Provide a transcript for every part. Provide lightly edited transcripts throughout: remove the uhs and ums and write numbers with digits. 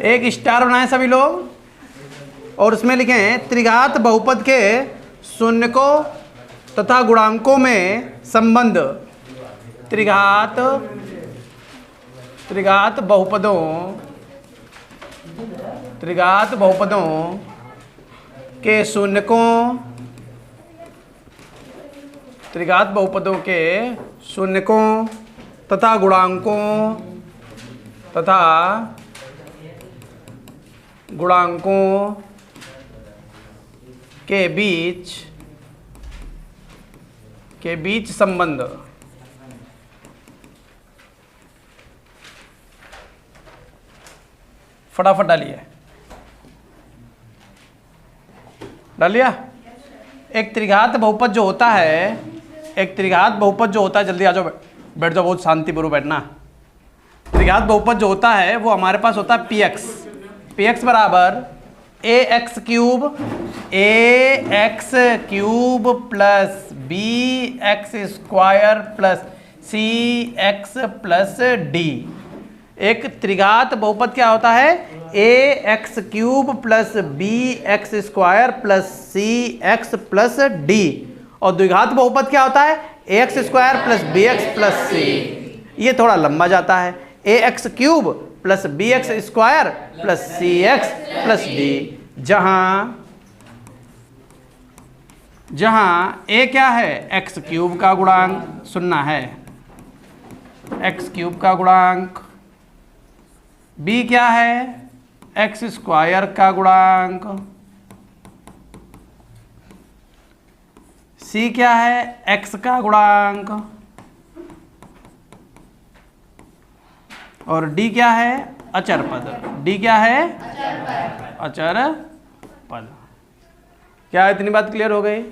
एक स्टार बनाए सभी लोग और उसमें लिखें त्रिघात बहुपद के शून्यकों तथा गुणांकों में संबंध। त्रिघात बहुपदों के शून्यकों तथा गुणांकों के बीच संबंध। फटाफट डालिए। डाल लिया। एक त्रिघात बहुपद जो होता है, जल्दी आ जाओ, बैठ जाओ, बहुत शांतिपूर्वक बैठना। त्रिघात बहुपद जो होता है वो हमारे पास होता है पी एक्स बराबर a x cube plus b x square plus c x plus d. एक त्रिघात बहुपद क्या होता है? A x cube plus b x square plus c x plus d. और द्विघात बहुपद क्या होता है? A x square plus b x plus c. ये थोड़ा लंबा जाता है। A x cube plus b x square plus c x plus d. जहां ए क्या है? एक्स क्यूब का गुणांक सुनना है, एक्स क्यूब का गुणांक। बी क्या है? एक्स स्क्वायर का गुणांक। सी क्या है? एक्स का गुणांक। और डी क्या है? अचर पद। डी क्या है? अचर पद। क्या इतनी बात क्लियर हो गई?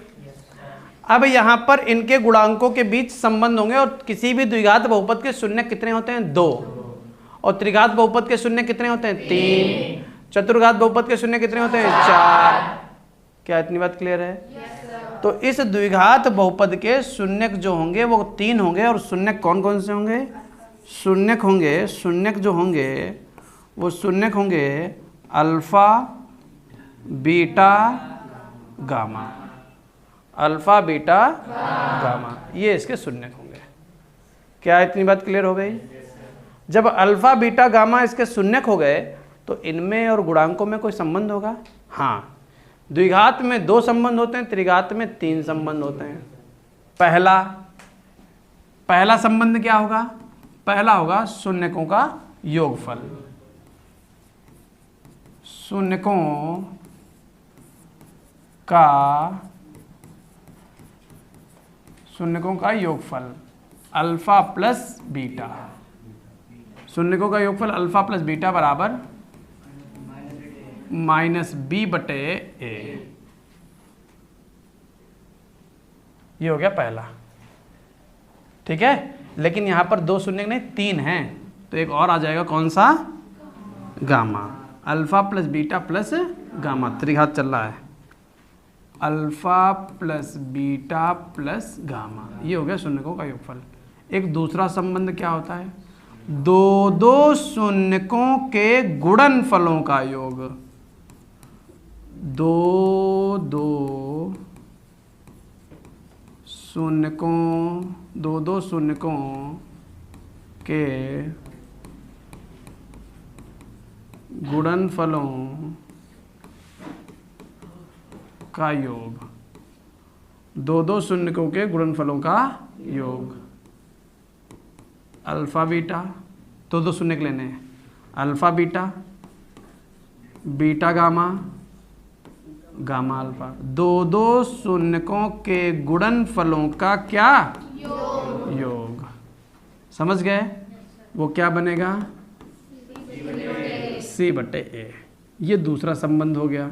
अब यहां पर इनके गुणांकों के बीच संबंध होंगे। और किसी भी द्विघात बहुपद के शून्य कितने होते हैं? 2। और त्रिघात बहुपद के शून्य कितने होते हैं? 3। चतुर्घात बहुपद के शून्य कितने होते हैं? 4। क्या इतनी बात क्लियर है? तो इस द्विघात बहुपद के शून्यक जो होंगे वो 3 होंगे। और शून्यक कौन कौन से होंगे? शून्यक जो होंगे वो शून्यक होंगे alpha beta gamma. Alpha beta gamma, ये इसके शून्यक होंगे। क्या इतनी बात क्लियर हो गई? जब अल्फा बीटा गामा इसके शून्यक हो गए तो इनमें और गुणांकों में कोई संबंध होगा? हाँ, द्विघात में 2 संबंध होते हैं, त्रिघात में 3 संबंध होते हैं। पहला संबंध क्या होगा? पहला होगा शून्यकों का योगफल। शून्यकों का योगफल अल्फा प्लस बीटा। शून्यकों का योगफल अल्फा प्लस बीटा बराबर -b/a। ये हो गया पहला। ठीक है, लेकिन यहां पर 2 शून्य नहीं 3 हैं, तो एक और आ जाएगा। कौन सा? Gamma. Alpha plus beta plus gamma, त्रिघात चल रहा है। Alpha plus beta plus gamma, ये हो गया शून्यकों का योगफल। एक दूसरा संबंध क्या होता है? 2 शून्यकों के गुणनफलों का योग। 2 शून्यकों के गुणनफलों का योग। 2 शून्यकों के गुणनफलों का योग अल्फा बीटा। 2 शून्यक लेने हैं। Alpha beta, beta gamma, gamma alpha. 2 शून्यकों के गुणनफलों का क्या? योग। समझ गए? वो क्या बनेगा? c/a। ये दूसरा संबंध हो गया।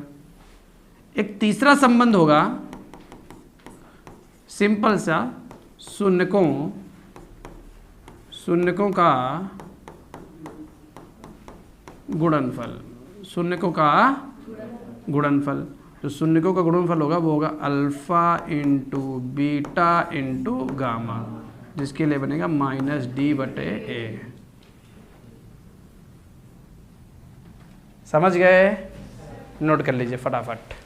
एक तीसरा संबंध होगा सिंपल सा, शून्यकों का गुणनफल। शून्यकों का गुणनफल, जो शून्यकों का गुणनफल होगा वो होगा alpha into beta into gamma, जिसके लिए बनेगा -d/a। समझ गए? नोट कर लीजिए फटाफट।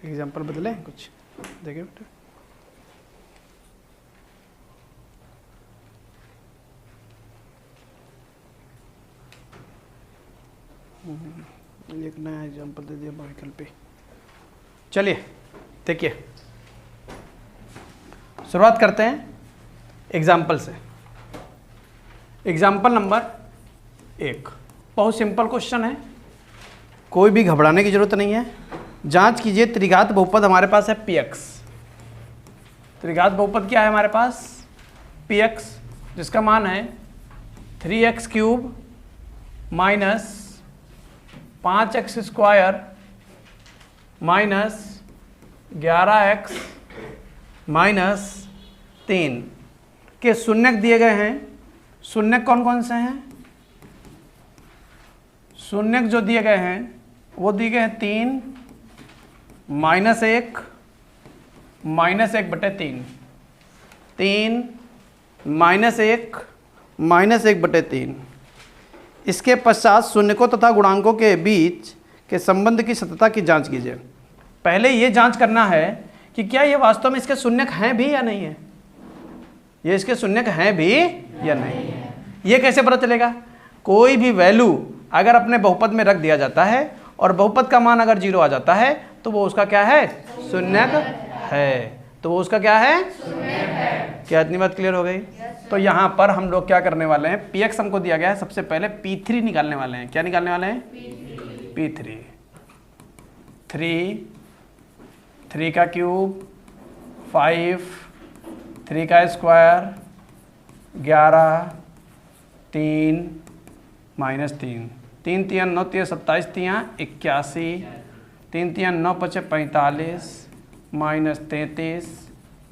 एग्जाम्पल बदले कुछ, देखिए बेटा। एक नया एग्जाम्पल दे दिया बाइकल पे। चलिए देखिए, शुरुआत करते हैं एग्जाम्पल से। एग्जाम्पल नंबर 1 बहुत सिंपल क्वेश्चन है, कोई भी घबराने की जरूरत नहीं है। जांच कीजिए, त्रिघात बहुपद हमारे पास है px। त्रिघात बहुपद क्या है हमारे पास? px, जिसका मान है 3x cube minus 5x square minus 11x minus 3 के शून्यक दिए गए हैं। शून्यक कौन कौन से हैं? शून्यक जो दिए गए हैं वो दिए गए हैं 3 माइनस 1 माइनस 1/3, 3 माइनस 1 माइनस 1/3। इसके पश्चात शून्यकों तथा गुणांकों के बीच के संबंध की सत्यता की जांच कीजिए। पहले ये जांच करना है कि क्या ये वास्तव में इसके शून्यक हैं भी या नहीं है, ये इसके शून्यक हैं भी या नहीं है। ये कैसे पता चलेगा? कोई भी वैल्यू अगर अपने बहुपद में रख दिया जाता है और बहुपद का मान अगर 0 आ जाता है तो वो उसका क्या है? शून्यक है। तो वो उसका क्या है? शून्यक है। क्या इतनी बात क्लियर हो गई? तो यहाँ पर हम लोग क्या करने वाले हैं, px हमको दिया गया है, सबसे पहले p3 निकालने वाले हैं। क्या निकालने वाले हैं? p3। 3 का क्यूब 5, 3 का square 11, 3 minus 3, 3 3 9 3 27 3 81, 3 3 9 5 45 minus 33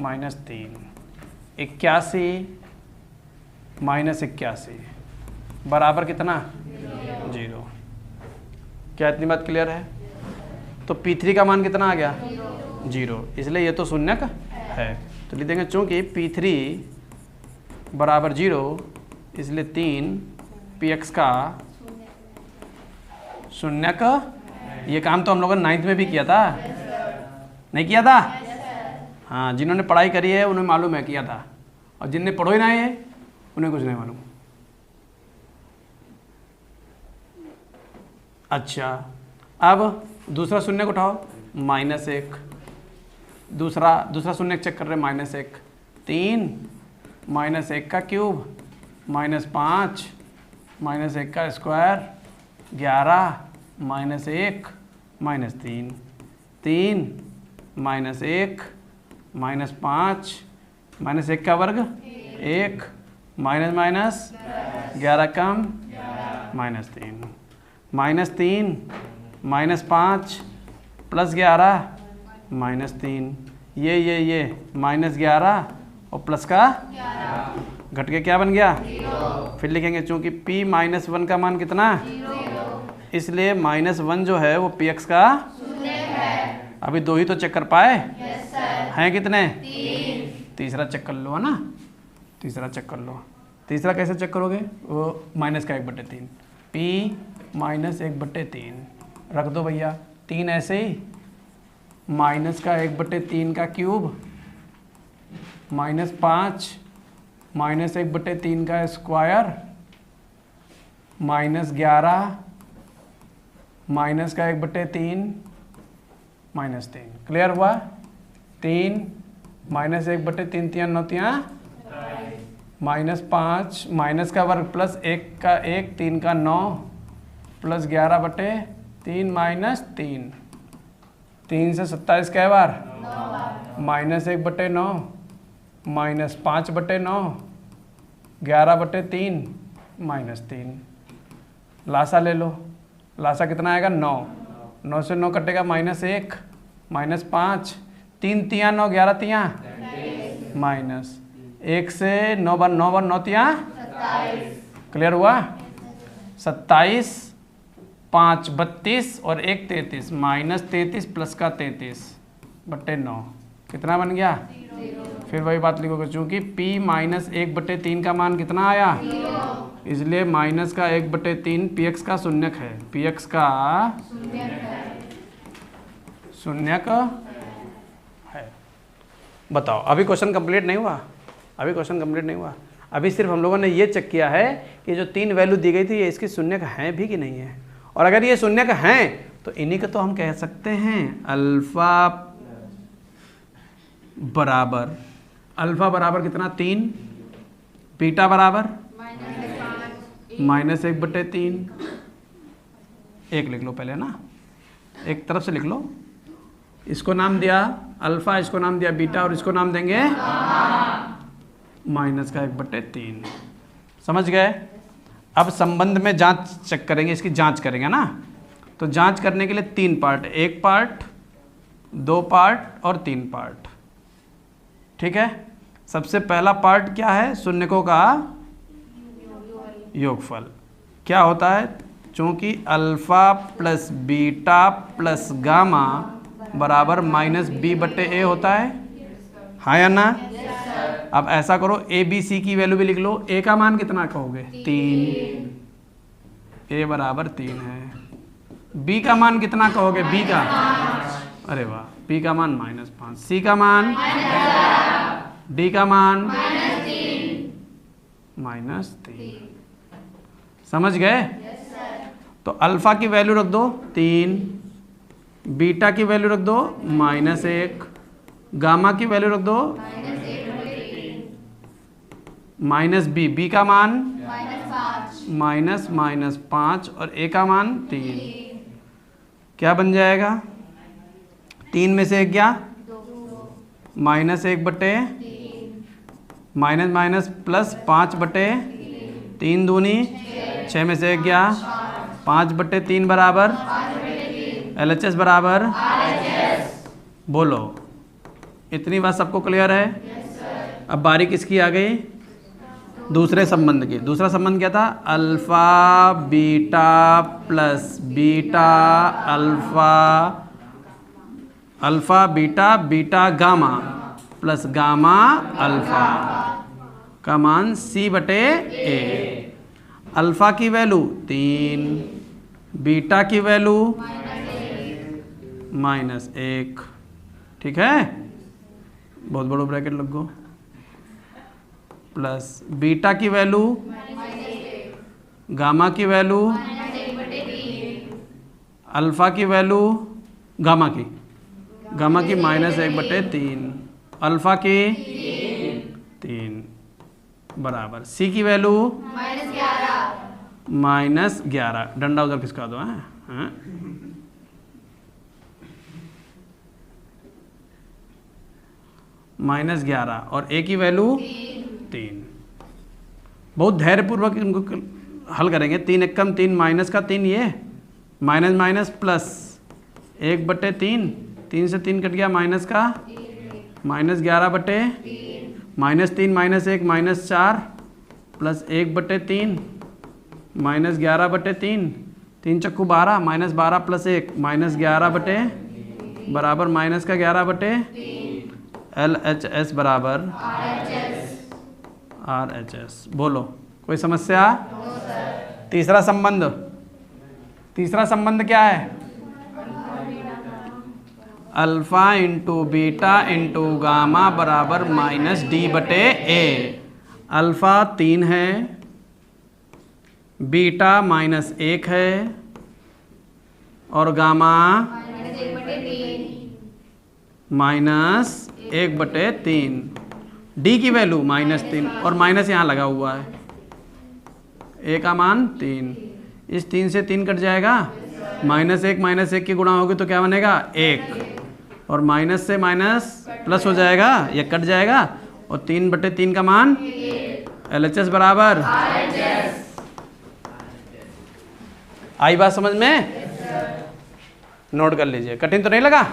minus 3, 81 minus 81 बराबर कितना? 0। क्या इतनी बात क्लियर है? तो P3 का मान कितना आ गया? 0। इसलिए ये तो शून्यक है। तो लिख देंगे चूँकि P3 बराबर 0 इसलिए 3 px का शून्यक। ये काम तो हम लोगों ने 9th में भी किया था, नहीं किया था? हाँ, जिन्होंने पढ़ाई करी है उन्हें मालूम है, किया था। और जिनने पढ़ो ही ना है उन्हें कुछ नहीं मालूम। अच्छा, अब दूसरा शून्य को उठाओ, -1, दूसरा शून्य चेक कर रहे हैं, -1, 3, -1 का क्यूब, -5, -1 का स्क्वायर, 11, -1, -3, 3, -1, -5, -1 का वर्ग 1, माइनस 11 कम -3, -3, -5 +11 -3, ये -11 और प्लस का घट के क्या बन गया, फिर लिखेंगे चूंकि p -1 का मान कितना, इसलिए -1 जो है वो px का अभी 2 ही तो चेक कर पाए, हैं कितने, तीसरा चेक कर लो, है ना, तीसरा चेक कर लो। तीसरा कैसे चेक करोगे, वो -1/3, p -1/3 रख दो भैया, 3 ऐसे ही, -1/3 का क्यूब, -5 -1/3 का स्क्वायर, -11 -1/3 -3, क्लियर हुआ। 3 -1/3 3 9 -5 माइनस का वर्ग प्लस 1 का 1 3 का 9 प्लस 11/3 -3, 3 से 27 कै बार, -1/9 -5/9 11/3 -3, लासा ले लो, लासा कितना आएगा 9, 9 से 9 कटेगा -1 -5, 3 तियाँ 9 11 तियाँ माइनस 1 से 9 बार 9 तियाँ, क्लियर हुआ। 27, 5 32 और 1 33, -33 प्लस का 33/9 कितना बन गया, फिर वही बात लिखोगे चूंकि p -1/3 का मान कितना आया, इसलिए माइनस का 1/3 px का शून्यक है, px का शून्यक है। बताओ, अभी क्वेश्चन कंप्लीट नहीं हुआ, अभी क्वेश्चन कंप्लीट नहीं हुआ, अभी सिर्फ हम लोगों ने ये चेक किया है कि जो 3 वैल्यू दी गई थी ये इसकी शून्यक हैं भी कि नहीं है, और अगर ये शून्यक हैं तो इन्हीं का तो हम कह सकते हैं अल्फा बराबर कितना 3, बीटा बराबर -1/3, एक लिख लो पहले ना, एक तरफ से लिख लो, इसको नाम दिया अल्फा, इसको नाम दिया बीटा और इसको नाम देंगे -1/3, समझ गए। अब संबंध में जांच चेक करेंगे, इसकी जांच करेंगे ना, तो जांच करने के लिए 3 पार्ट, 1 पार्ट 2 पार्ट और 3 पार्ट, ठीक है। सबसे पहला पार्ट क्या है, शून्यकों का योगफल क्या होता है, चूंकि alpha plus beta plus gamma बराबर -b/a होता है, हाँ या ना। अब ऐसा करो, ए बी सी की वैल्यू भी लिख लो, ए का मान कितना कहोगे 3, ए बराबर 3 है, बी का मान कितना कहोगे, बी का, अरे वाह, बी का मान -5, सी का मान, डी का मान -3, समझ गए। तो अल्फा की वैल्यू रख दो 3, बीटा की वैल्यू रख दो -1, गामा की वैल्यू रख दो -b, b का मान -5 और a का मान 3, क्या बन जाएगा, 3 में से 1 गया, -1/, माइनस प्लस 5/3 दूनी 6 में से 1 गया, 5/3 बराबर LHS बराबर, बोलो, इतनी बात सबको क्लियर है। अब बारी किसकी आ गई, दूसरे संबंध की। दूसरा संबंध क्या था, alpha beta plus beta alpha beta gamma plus gamma alpha का मान c/a। अल्फा की वैल्यू 3, बीटा की वैल्यू -1, ठीक है, बहुत बड़ो ब्रैकेट लग गो। प्लस बीटा की वैल्यू, गामा की वैल्यू, अल्फा की वैल्यू, गामा की -1/3, अल्फा की 3 बराबर सी की वैल्यू -11। डंडा उधर किसका दो है, हाँ? -11 और ए की वैल्यु 3। बहुत धैर्यपूर्वक इनको हल करेंगे। 3 एकम 3, माइनस का 3, ये माइनस माइनस प्लस 1/3, 3 से 3 कट गया, माइनस का -11/3, -3 -1 -4 प्लस 1/3 -11/3, 3 चक्कू 12, -12 प्लस 1 -11 बराबर माइनस का 11 LHS बराबर RHS। बोलो कोई समस्या? तीसरा संबंध क्या है? Alpha into beta into gamma बराबर -D/A। अल्फा 3 है, बीटा -1 है और गामा -1/3। डी की वैल्यू -3 और माइनस यहाँ लगा हुआ है, ए का मान 3। इस 3 से 3 कट जाएगा, -1 की गुणा होगी तो क्या बनेगा 1, और माइनस से माइनस प्लस हो जाएगा, ये कट जाएगा, और 3/3 का मान LHS बराबर। आई बात समझ में? नोट कर लीजिए, कठिन तो नहीं लगा?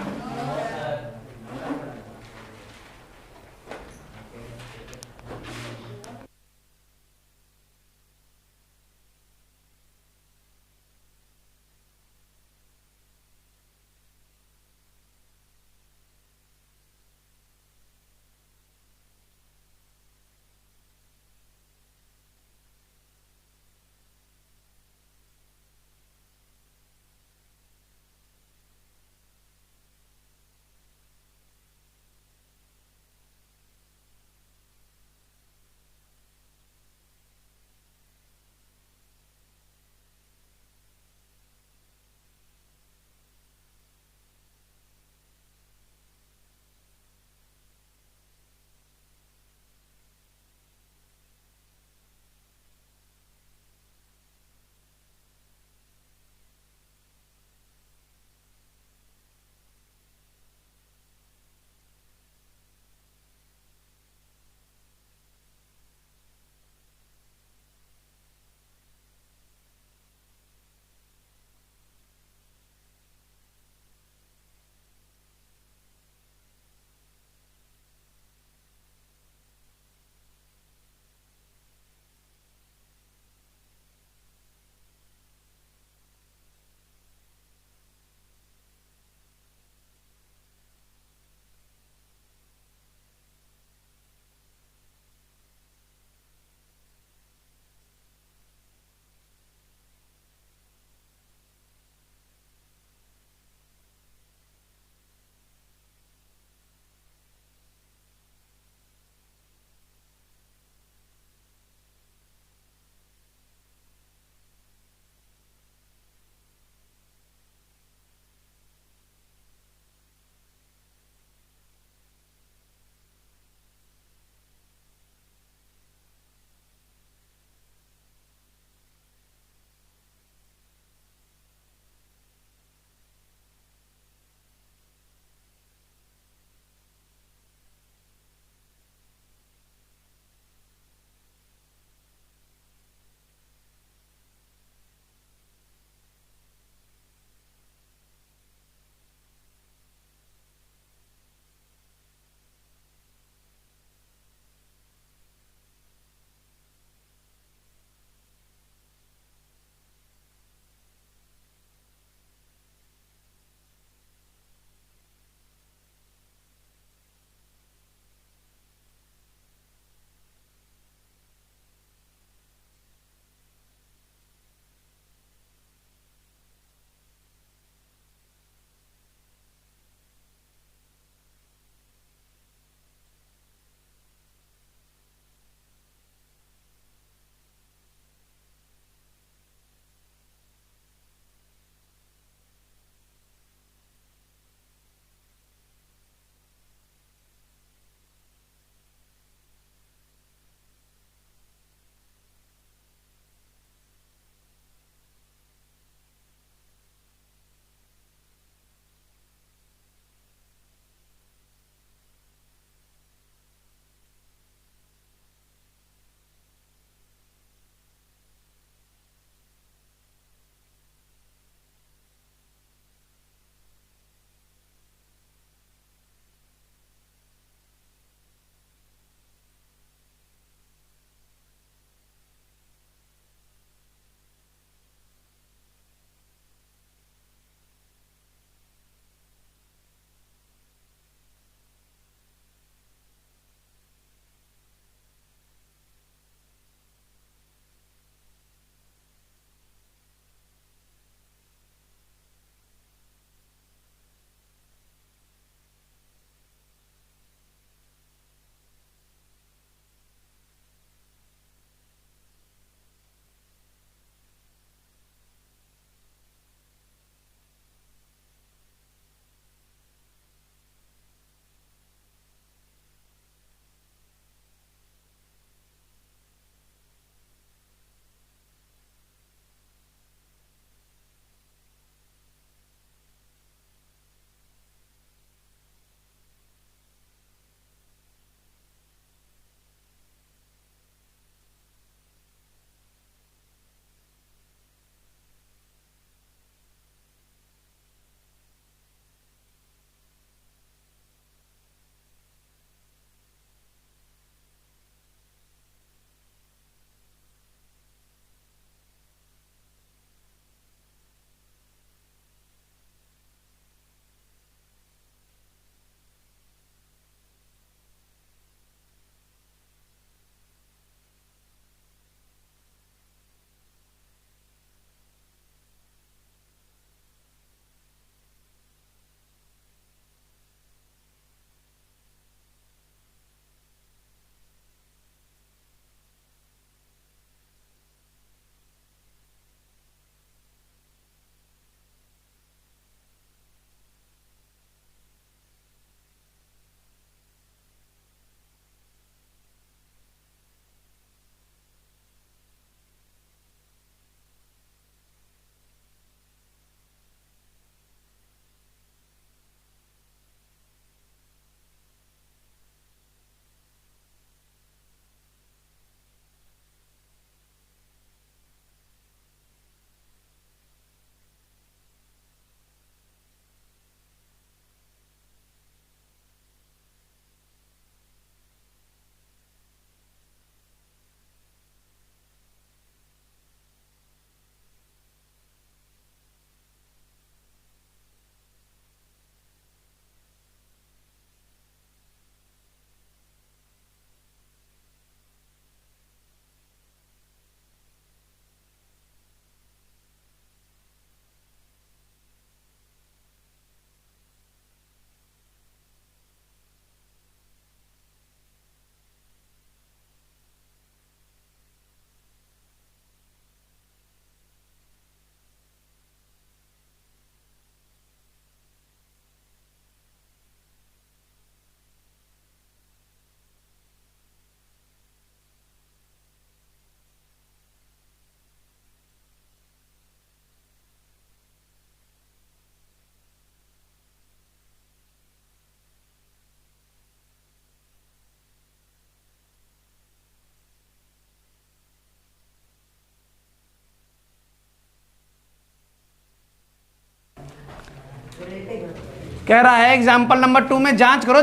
कह रहा है एग्जाम्पल नंबर 2 में जांच करो,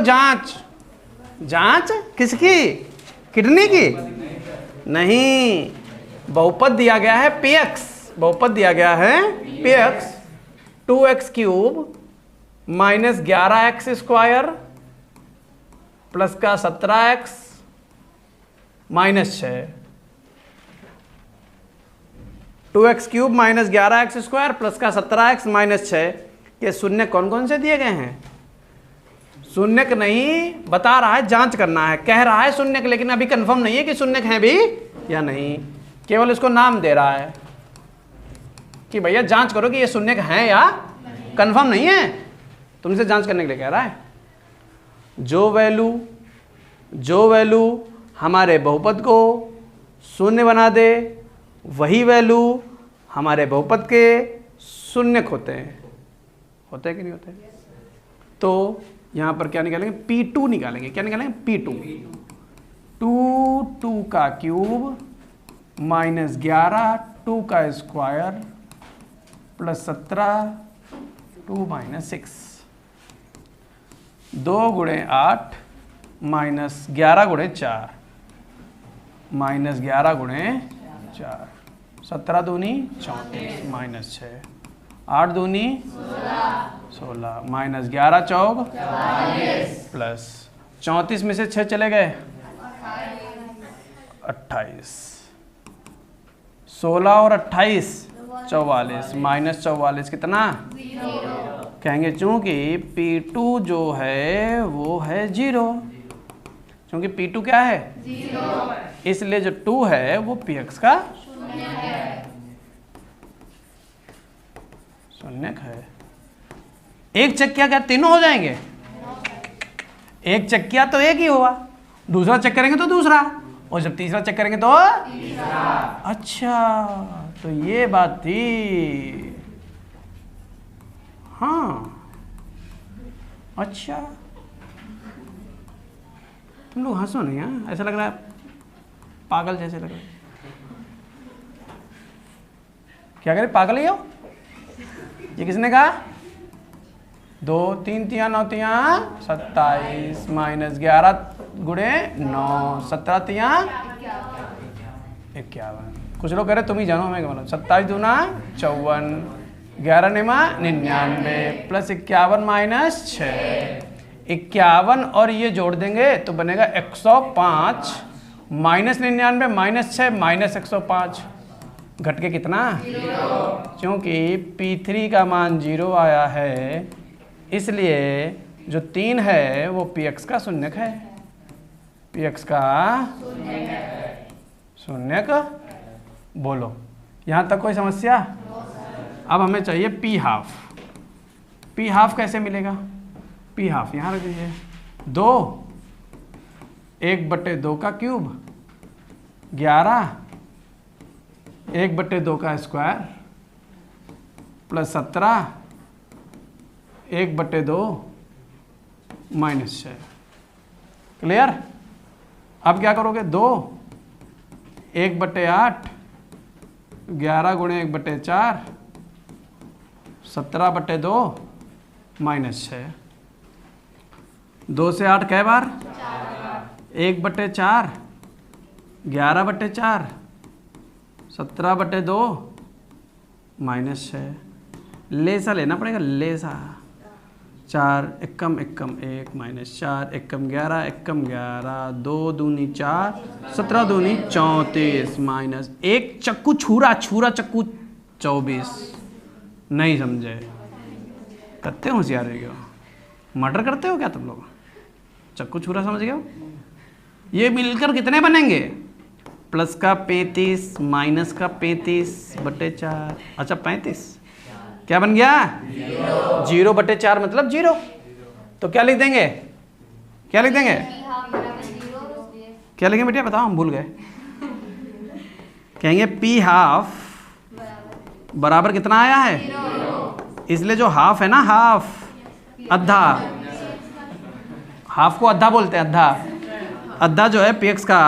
जांच किसकी? किडनी की नहीं, बहुपद दिया गया है px, बहुपद दिया गया है px 2x cube minus 11x square plus का 17x minus 6, 2x cube minus 11x square plus का 17x माइनस 6। ये शून्य कौन कौन से दिए गए हैं? शून्यक नहीं बता रहा है, जांच करना है, कह रहा है शून्यक, लेकिन अभी कंफर्म नहीं है कि शून्यक है भी या नहीं, केवल इसको नाम दे रहा है कि भैया जांच करो कि ये शून्यक है या कंफर्म नहीं है, तुमसे जांच करने के लिए कह रहा है। जो वैल्यू हमारे बहुपद को शून्य बना दे वही वैल्यू हमारे बहुपद के शून्यक होते हैं कि नहीं होते? तो यहाँ पर क्या निकालेंगे? P2 निकालेंगे। क्या निकालेंगे? P2 2 का क्यूब माइनस 11 2 का स्क्वायर प्लस 17 2 माइनस 6, 2 गुणे 8 माइनस 11 गुणे 4 माइनस 11 गुणे 4, 17 दूनी 34 माइनस 6, 8 दूनी 16 माइनस 11 चौक प्लस 34 में से 6 चले गए 28, 16 और 28 44 माइनस 44 कितना? कहेंगे चूंकि P2 जो है वो है 0, क्योंकि P2 क्या है? 0, इसलिए जो 2 है वो Px का शून्यक है। एक चक्किया क्या तीनों हो जाएंगे? एक चक्किया तो एक ही होगा, दूसरा चेक करेंगे तो दूसरा, और जब तीसरा चेक करेंगे तो तीसरा। अच्छा, तो ये बात थी। हाँ अच्छा, तुम लोग हंसो नहीं, हाँ ऐसा लग रहा है पागल जैसे लग रहा है। क्या करें, पागल ही हो? ये किसने कहा? 2 3 3 9 3 27 माइनस 11 गुणे 9 17 3 51। कुछ लोग कह रहे तुम ही जानो, हमें क्या मालूम। 27 दूना 54, 11 नेमा 99 प्लस 51 माइनस 6, 51 और ये जोड़ देंगे तो बनेगा 105 माइनस 99 माइनस 6 माइनस 105, घट के कितना? 0। क्योंकि P3 का मान 0 आया है, इसलिए जो 3 है वो Px का शून्यक है। Px का शून्यक। बोलो, यहाँ तक कोई समस्या? अब हमें चाहिए P हाफ। P हाफ कैसे मिलेगा? P हाफ यहाँ रख दीजिए, 2 1/2 का क्यूब 11 1/2 का स्क्वायर प्लस 17 1/2 माइनस 6। क्लियर? अब क्या करोगे? 2 1/8 11 गुणे 1/4 17/2 माइनस 6। 2 से 8 कै बार? 1/4 11/4 17/2 माइनस 6। लेसा लेना पड़ेगा, लेसा। 4 एकम 1 माइनस 4 एकम 11 2 दूनी 4 17 दूनी 34 माइनस 1 चक्कू छुरा चक्कू 24। नहीं समझे? करते हो होशियार हो, मर्डर करते हो क्या तुम लोग? चक्कू छुरा समझ गए हो? ये मिलकर कितने बनेंगे? प्लस का 35 माइनस का 35/4। अच्छा 35 क्या बन गया? 0/4 मतलब 0। तो क्या लिख देंगे? क्या लिख देंगे? क्या लिखेंगे बेटा बताओ, हम भूल गए। कहेंगे P हाफ बराबर कितना आया है? इसलिए जो हाफ है ना, हाफ आधा, हाफ को आधा बोलते हैं, आधा जो है Px का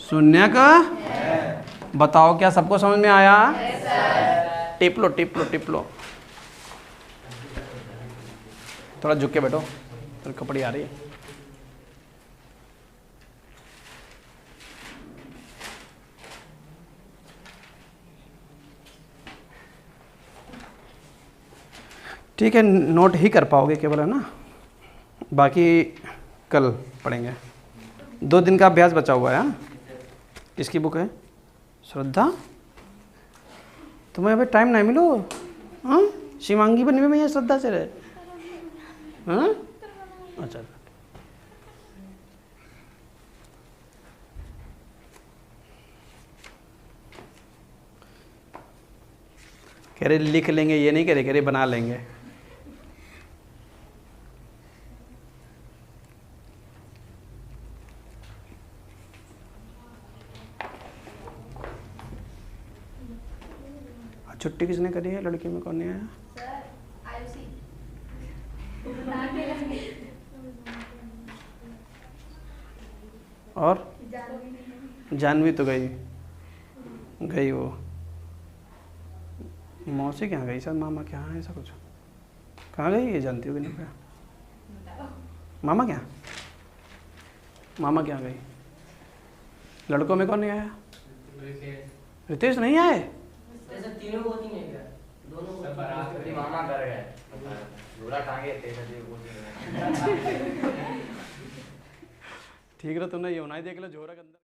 शून्यक। बताओ क्या सबको समझ में आया? टिप लो। थोड़ा झुक के बैठो, तो कपड़ी आ रही है। ठीक है, नोट ही कर पाओगे केवल, है ना, बाकी कल पढ़ेंगे। 2 दिन का अभ्यास बचा हुआ है। किसकी बुक है? श्रद्धा। तुम्हें अभी टाइम नहीं मिलो? हाँ, शिवांगी बनी हुई है श्रद्धा से रहे। हाँ, अच्छा, कह रहे लिख लेंगे, ये नहीं कह रहे बना लेंगे। छुट्टी किसने करी है? लड़की में कौन नहीं आया? और जानवी तो गई वो मौसी कहाँ गई? सर मामा क्या है, ऐसा कुछ कहाँ गई ये जानती होगी नहीं क्या? मामा क्या गई? लड़कों में कौन नहीं आया? रितेश नहीं आए? तीनों को नहीं है, दोनों को मामा कर गए, झोला टांगे थे। ठीक है, तुमने ये होना ही देख लो, झोरा के अंदर।